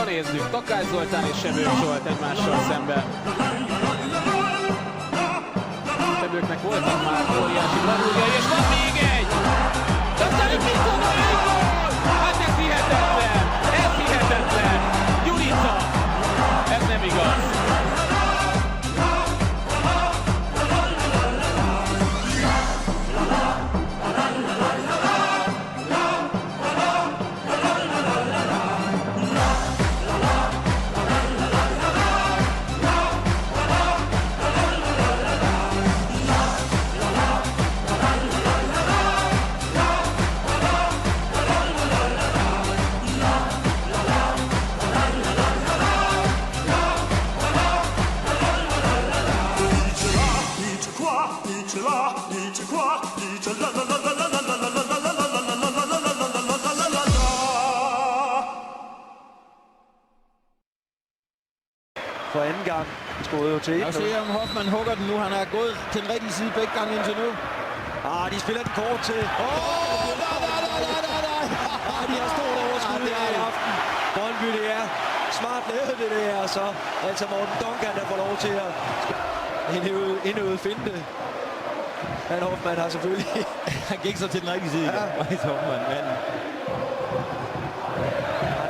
nézzük, Takács Zoltán és Sebők Zsolt egymással szemben. Sebőknek voltak már óriási bravúrjai, és van még egy! Aztán Picona egy gól! Hát ez hihetetlen! Ez hihetetlen! Gyurica! Ez nem igaz! For anden gang skruede jo til. Jeg ser, om Hoffmann hugger den nu. Han er gået til den rigtige side begge gange indtil nu. De spiller den kort til. Nej. De har stort overskud her i aften. Brøndby, det er smart lavet det der, så altså Morten Duncan, der får lov til at indøve finte. Men Hoffmann har selvfølgelig... Han gik så til den rigtige side. Ja. Hoffmann, manden.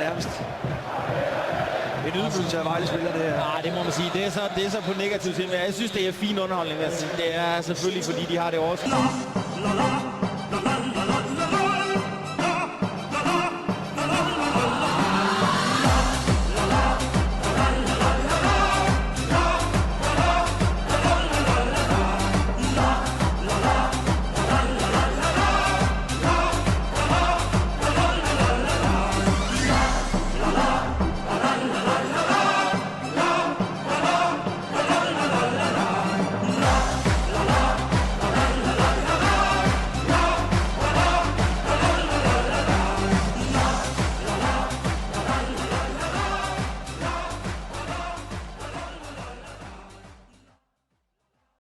Nærmest en ydmygelse af Vejle-spiller, det her. Nej, det må man sige. Det er så på negativ side, men jeg synes, det er fin underholdning. Det er selvfølgelig, fordi de har det også.